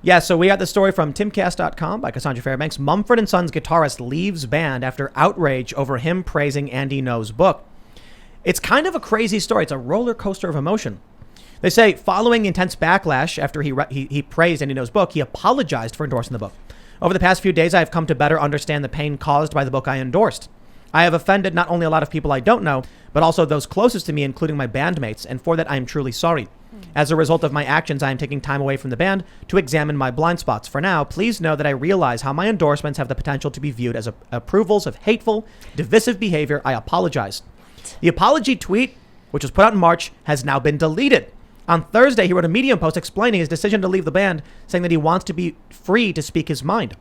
Yeah, so we got the story from Timcast.com by Cassandra Fairbanks. Mumford & Sons guitarist leaves band after outrage over him praising Andy Ngo's book. It's kind of a crazy story. It's a roller coaster of emotion. They say following intense backlash after he praised Andy Ngo's book, he apologized for endorsing the book. Over the past few days, I have come to better understand the pain caused by the book I endorsed. I have offended not only a lot of people I don't know, but also those closest to me, including my bandmates, and for that I am truly sorry. As a result of my actions, I am taking time away from the band to examine my blind spots. For now, please know that I realize how my endorsements have the potential to be viewed as approvals of hateful, divisive behavior. I apologize. The apology tweet, which was put out in March, has now been deleted. On Thursday, he wrote a Medium post explaining his decision to leave the band, saying that he wants to be free to speak his mind.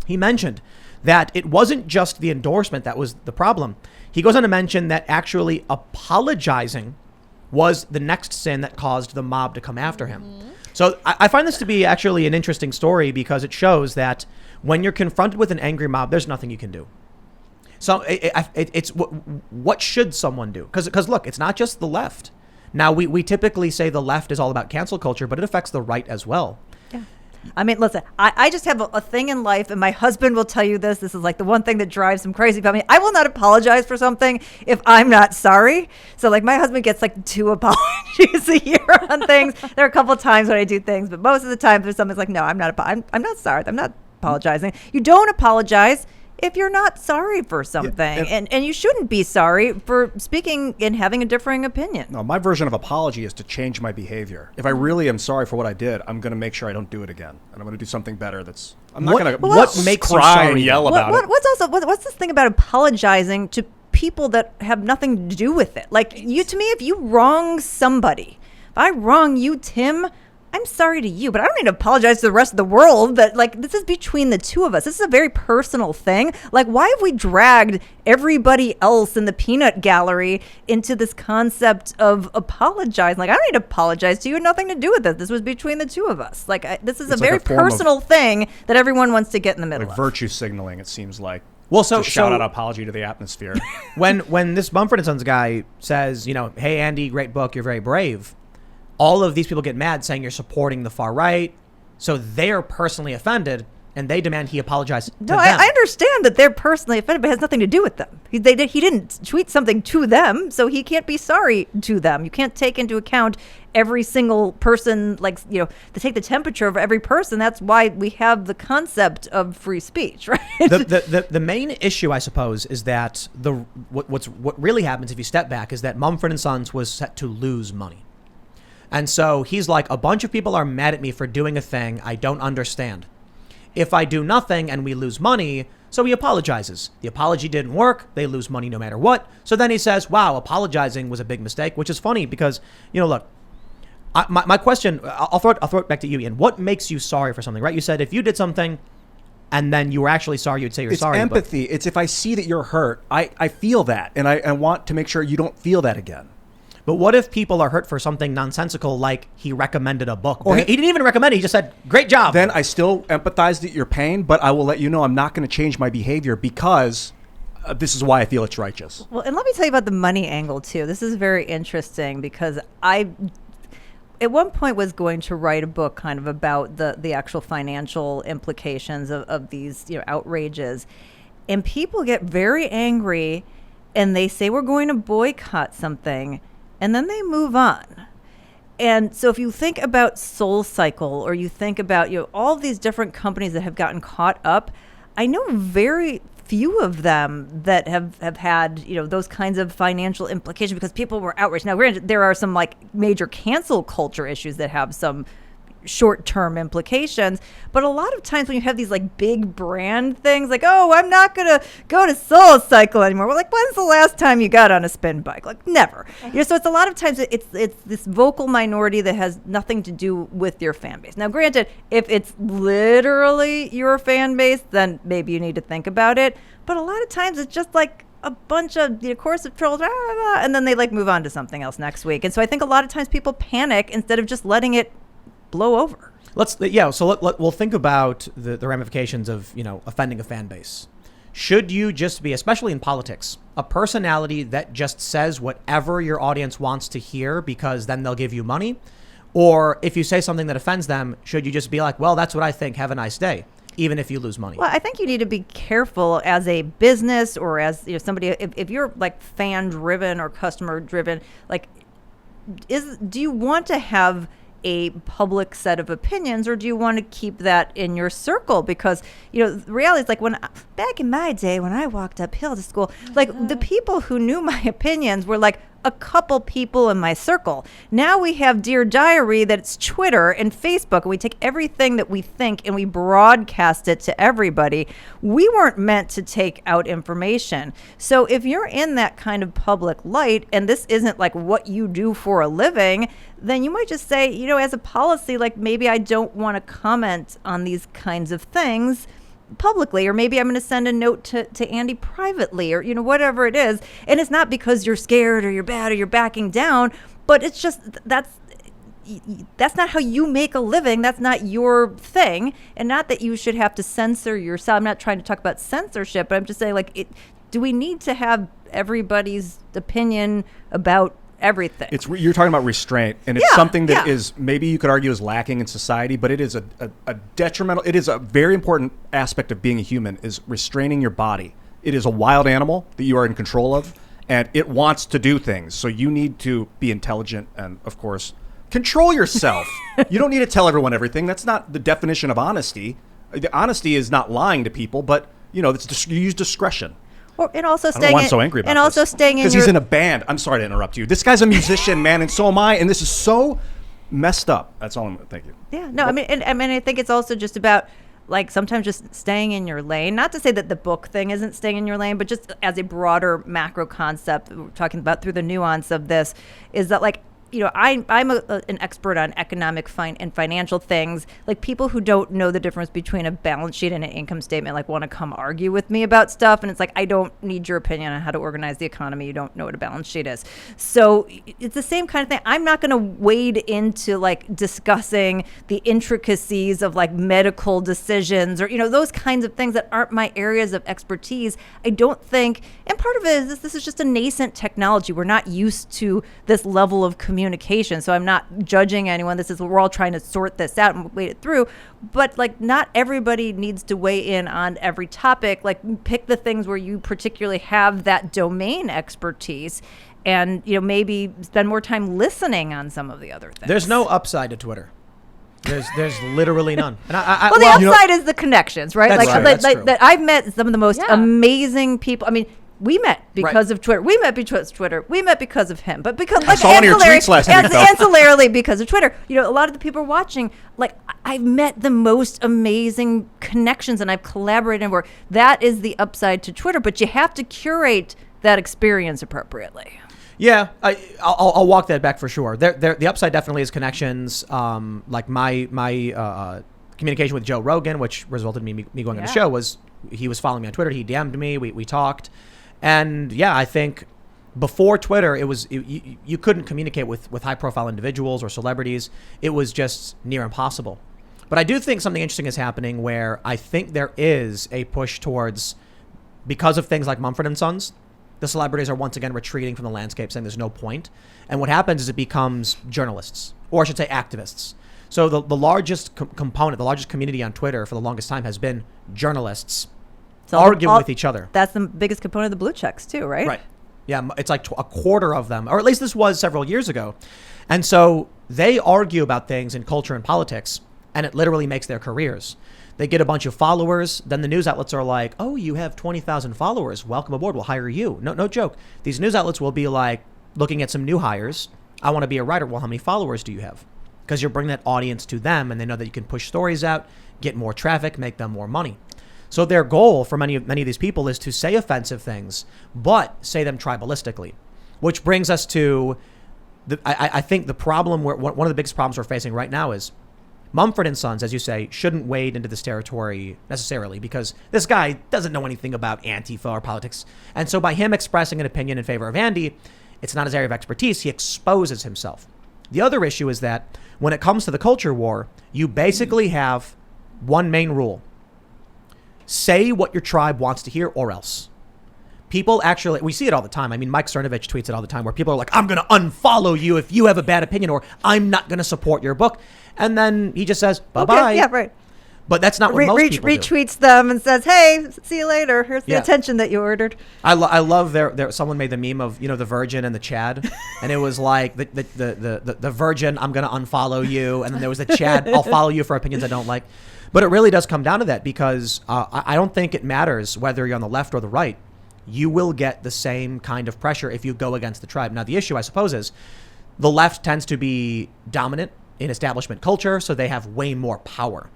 He mentioned that it wasn't just the endorsement that was the problem. He goes on to mention that actually apologizing was the next sin that caused the mob to come after him. So I find this to be actually an interesting story because it shows that when you're confronted with an angry mob, there's nothing you can do. So it's what should someone do? Because look, it's not just the left. Now, we typically say the left is all about cancel culture, but it affects the right as well. Yeah. I mean, listen, I just have a thing in life, and my husband will tell you this. This is like the one thing that drives him crazy about me. I will not apologize for something if I'm not sorry. So like my husband gets like 2 apologies a year on things. There are a couple of times when I do things, but most of the time there's something like, no, I'm not sorry. I'm not apologizing. You don't apologize if you're not sorry for something. Yeah, and you shouldn't be sorry for speaking and having a differing opinion. No, my version of apology is to change my behavior. If I really am sorry for what I did, I'm going to make sure I don't do it again. And I'm going to do something better I'm not going to what makes you cry sorry and yell about it. What's this thing about apologizing to people that have nothing to do with it? Like, to me, if you wrong somebody, if I wrong you, Tim, I'm sorry to you, but I don't need to apologize to the rest of the world. That like this is between the two of us. This is a very personal thing. Like, why have we dragged everybody else in the peanut gallery into this concept of apologizing? Like, I don't need to apologize to you. It had nothing to do with this. This was between the two of us. Like, this is a very personal thing that everyone wants to get in the middle of. Virtue signaling, it seems like. Well, to shout out apology to the atmosphere. when this Mumford & Sons guy says, hey, Andy, great book, you're very brave. All of these people get mad saying you're supporting the far right. So they are personally offended and they demand he apologize to them. I understand that they're personally offended, but it has nothing to do with them. He didn't tweet something to them, so he can't be sorry to them. You can't take into account every single person, to take the temperature of every person. That's why we have the concept of free speech, right? The main issue, I suppose, is that what really happens if you step back is that Mumford & Sons was set to lose money. And so he's like, a bunch of people are mad at me for doing a thing I don't understand. If I do nothing and we lose money, so he apologizes. The apology didn't work. They lose money no matter what. So then he says, wow, apologizing was a big mistake, which is funny because, look, my question, I'll throw it back to you, Ian. What makes you sorry for something, right? You said if you did something and then you were actually sorry, you'd say you're sorry. It's empathy. It's if I see that you're hurt, I feel that. And I want to make sure you don't feel that again. But what if people are hurt for something nonsensical, like he recommended a book? Or he didn't even recommend it. He just said, great job. Then I still empathize at your pain, but I will let you know I'm not going to change my behavior because this is why I feel it's righteous. Well, and let me tell you about the money angle, too. This is very interesting because I, at one point, was going to write a book kind of about the actual financial implications of these outrages. And people get very angry and they say, we're going to boycott something. And then they move on. And so if you think about Soul Cycle or you think about all these different companies that have gotten caught up, I know very few of them that have had those kinds of financial implications because people were outraged. Now, granted, there are some major cancel culture issues that have some short-term implications, but a lot of times when you have these big brand things I'm not gonna go to Soul Cycle anymore. Well, when's the last time you got on a spin bike? Never. So it's a lot of times it's this vocal minority that has nothing to do with your fan base. Now, granted, if it's literally your fan base, then maybe you need to think about it. But a lot of times it's just a bunch of chorus of trolls, and then they move on to something else next week. And so I think a lot of times people panic instead of just letting it blow over. We'll think about the ramifications of offending a fan base. Should you just be, especially in politics, a personality that just says whatever your audience wants to hear because then they'll give you money, Or if you say something that offends them, should you just be like, well, that's what I think. Have a nice day, even if you lose money? Well, I think you need to be careful as a business or as somebody, if you're like fan driven or customer driven, like, do you want to have a public set of opinions, or do you want to keep that in your circle? Because the reality is, like, back in my day when I walked uphill to school, like, the people who knew my opinions were like a couple people in my circle. Now we have Dear Diary, that's Twitter and Facebook, and we take everything that we think and we broadcast it to everybody. We weren't meant to take out information. So if you're in that kind of public light and this isn't like what you do for a living, then you might just say, as a policy, like, maybe I don't want to comment on these kinds of things publicly, or maybe I'm going to send a note to Andy privately, or whatever it is. And it's not because you're scared or you're bad or you're backing down, but it's just that's not how you make a living. That's not your thing. And not that you should have to censor yourself. I'm not trying to talk about censorship, but I'm just saying, like, do we need to have everybody's opinion about everything? You're talking about restraint, and it's something that is, maybe you could argue, is lacking in society, but it is a detrimental, it is a very important aspect of being a human, is restraining your body. It is a wild animal that you are in control of, and it wants to do things. So you need to be intelligent and, of course, control yourself. You don't need to tell everyone everything. That's not the definition of honesty. The honesty is not lying to people, but you use discretion. And also I don't know why I'm so angry about and also this. staying in because he's in a band. I'm sorry to interrupt you. This guy's a musician, man, and so am I. And this is so messed up. That's all. Thank you. Yeah. No. I mean, I think it's also just about, like, sometimes just staying in your lane. Not to say that the book thing isn't staying in your lane, but just as a broader macro concept, we're talking about through the nuance of this, is that, like, I'm an expert on economic and financial things. Like, people who don't know the difference between a balance sheet and an income statement, like, want to come argue with me about stuff. And it's like, I don't need your opinion on how to organize the economy. You don't know what a balance sheet is. So it's the same kind of thing. I'm not going to wade into, like, discussing the intricacies of, like, medical decisions or, those kinds of things that aren't my areas of expertise. I don't think, and part of it is this is just a nascent technology. We're not used to this level of communication. So I'm not judging anyone. We're all trying to sort this out and wade it through. But, like, not everybody needs to weigh in on every topic. Like, pick the things where you particularly have that domain expertise, and maybe spend more time listening on some of the other things. There's no upside to Twitter. There's literally none. And the upside is the connections, right? That's true. That's true. That I've met some of the most amazing people. I mean, we met because of Twitter. We met because of Twitter. We met because of him. But because, like, I saw one of your tweets last week, though. ancillarily because of Twitter. A lot of the people watching, like, I've met the most amazing connections, and I've collaborated and worked. That is the upside to Twitter, but you have to curate that experience appropriately. Yeah, I'll walk that back for sure. The upside definitely is connections. Like my communication with Joe Rogan, which resulted in me going on the show, was he was following me on Twitter. He DM'd me. We talked. And I think before Twitter, you couldn't communicate with high profile individuals or celebrities. It was just near impossible. But I do think something interesting is happening where I think there is a push towards, because of things like Mumford and Sons, the celebrities are once again retreating from the landscape, saying there's no point. And what happens is it becomes journalists, or I should say activists. So the largest component, the largest community on Twitter for the longest time has been journalists arguing with each other. That's the biggest component of the blue checks too, right? Right. Yeah, it's like a quarter of them, or at least this was several years ago. And so they argue about things in culture and politics, and it literally makes their careers. They get a bunch of followers. Then the news outlets are like, oh, you have 20,000 followers. Welcome aboard. We'll hire you. No joke. These news outlets will be like looking at some new hires. I want to be a writer. Well, how many followers do you have? Because you're bringing that audience to them, and they know that you can push stories out, get more traffic, make them more money. So their goal for many of these people is to say offensive things, but say them tribalistically, which brings us to I think the problem, one of the biggest problems we're facing right now is Mumford and Sons, as you say, shouldn't wade into this territory necessarily, because this guy doesn't know anything about Antifa or politics. And so by him expressing an opinion in favor of Andy, it's not his area of expertise. He exposes himself. The other issue is that when it comes to the culture war, you basically have one main rule. Say what your tribe wants to hear, or else. people actually, we see it all the time. I mean, Mike Cernovich tweets it all the time where people are like, I'm going to unfollow you if you have a bad opinion, or I'm not going to support your book. And then he just says, bye-bye. Okay, yeah, right. But that's not what most people do. Retweets them and says, hey, see you later. Here's the attention that you ordered. I love someone made the meme of, the Virgin and the Chad. And it was like the Virgin, I'm going to unfollow you. And then there was the Chad, I'll follow you for opinions I don't like. But it really does come down to that, because I don't think it matters whether you're on the left or the right. You will get the same kind of pressure if you go against the tribe. Now, the issue, I suppose, is the left tends to be dominant in establishment culture, so they have way more power.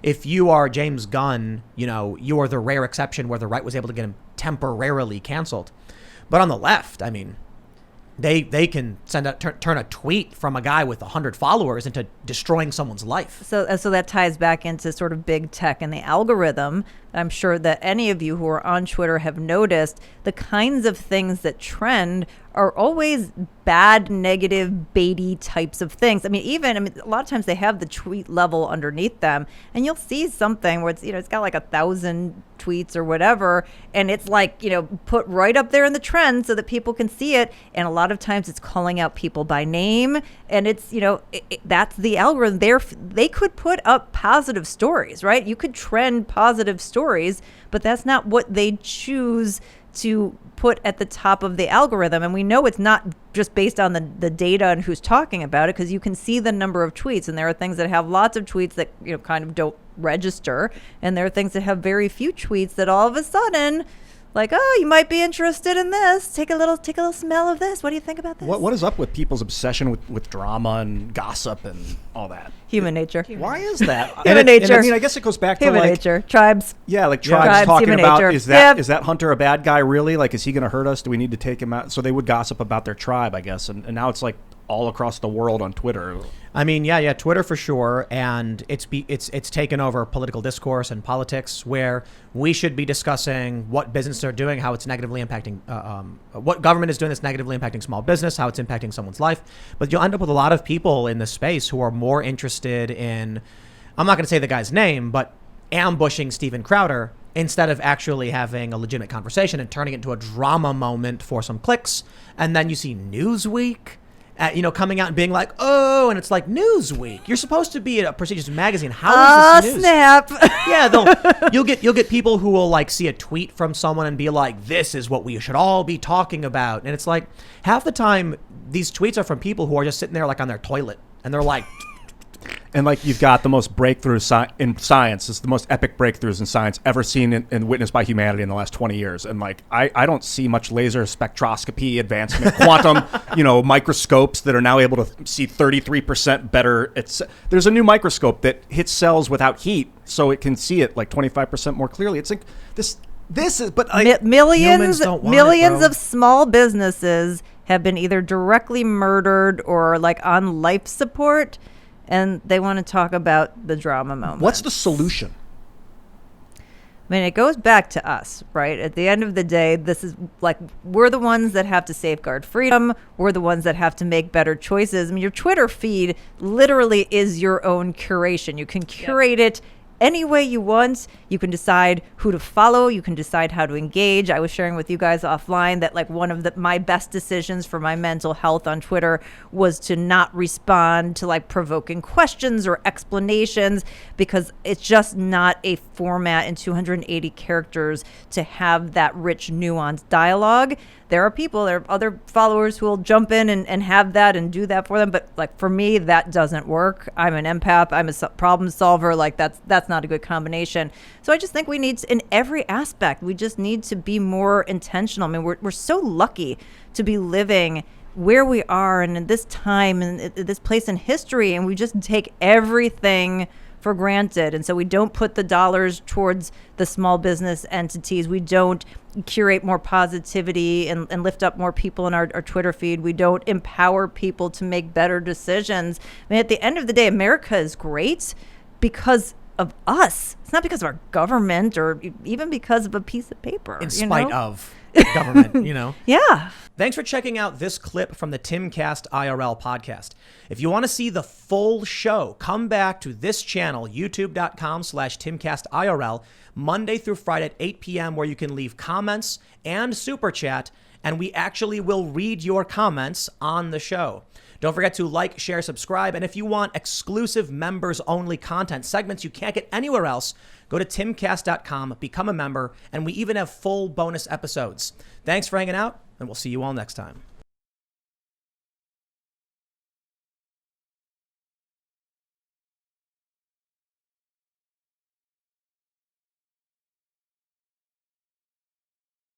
If you are James Gunn, you are the rare exception where the right was able to get him temporarily canceled. But on the left, I mean, they can turn a tweet from a guy with 100 followers into destroying someone's life. So that ties back into sort of big tech and the algorithm. I'm sure that any of you who are on Twitter have noticed the kinds of things that trend are always bad, negative, baity types of things. I mean, a lot of times they have the tweet level underneath them, and you'll see something where it's got like 1,000 tweets or whatever, and it's like, put right up there in the trend so that people can see it. And a lot of times it's calling out people by name, and it's, that's the algorithm. They could put up positive stories, right? You could trend positive stories, but that's not what they choose to put at the top of the algorithm. And we know it's not just based on the data and who's talking about it, because you can see the number of tweets, and there are things that have lots of tweets that kind of don't register, and there are things that have very few tweets that all of a sudden, like, oh, you might be interested in this. Take a little smell of this. What do you think about this? What is up with people's obsession with drama and gossip and all that? Human nature. Why is that? Human nature. I mean, I guess it goes back to human nature. Tribes. Yeah, like tribes talking human about, nature. is that Hunter a bad guy really? Like, is he going to hurt us? Do we need to take him out? So they would gossip about their tribe, I guess. And now it's like all across the world on Twitter. I mean, yeah, Twitter for sure, and it's taken over political discourse and politics, where we should be discussing what businesses are doing, how it's negatively impacting, what government is doing that's negatively impacting small business, how it's impacting someone's life. But you'll end up with a lot of people in this space who are more interested in, I'm not going to say the guy's name, but ambushing Steven Crowder instead of actually having a legitimate conversation and turning it into a drama moment for some clicks. And then you see Newsweek coming out and being like, oh, and it's like, Newsweek, you're supposed to be a prestigious magazine. How is this news? Snap. Yeah, you'll get people who will like see a tweet from someone and be like, this is what we should all be talking about. And it's like, half the time these tweets are from people who are just sitting there like on their toilet, and they're like, and like, you've got the most breakthroughs in science. It's the most epic breakthroughs in science ever seen and witnessed by humanity in the last 20 years. And like, I don't see much laser spectroscopy advancement, quantum, microscopes that are now able to see 33% better. There's a new microscope that hits cells without heat, so it can see it like 25% more clearly. It's like this is, but millions of small businesses have been either directly murdered or like on life support. And they want to talk about the drama moment. What's the solution? I mean, it goes back to us, right? At the end of the day, this is like, we're the ones that have to safeguard freedom. We're the ones that have to make better choices. I mean, your Twitter feed literally is your own curation. You can curate it any way you want. You can decide who to follow. You can decide how to engage. I was sharing with you guys offline that like one of my best decisions for my mental health on Twitter was to not respond to like provoking questions or explanations, because it's just not a format in 280 characters to have that rich, nuanced dialogue. There are other followers who will jump in and have that and do that for them. But like, for me, that doesn't work. I'm an empath. I'm a problem solver. Like, that's not a good combination. So I just think we need to, in every aspect, we just need to be more intentional. I mean, we're so lucky to be living where we are and in this time and this place in history. And we just take everything for granted. And so we don't put the dollars towards the small business entities. We don't curate more positivity and lift up more people in our Twitter feed. We don't empower people to make better decisions. I mean, at the end of the day, America is great because of us. It's not because of our government or even because of a piece of paper. In spite of. government, you know? Yeah. Thanks for checking out this clip from the Timcast IRL podcast. If you want to see the full show, come back to this channel, youtube.com/TimcastIRL, Monday through Friday at 8 p.m., where you can leave comments and super chat, and we actually will read your comments on the show. Don't forget to like, share, subscribe, and if you want exclusive members-only content, segments you can't get anywhere else, go to timcast.com, become a member, and we even have full bonus episodes. Thanks for hanging out, and we'll see you all next time.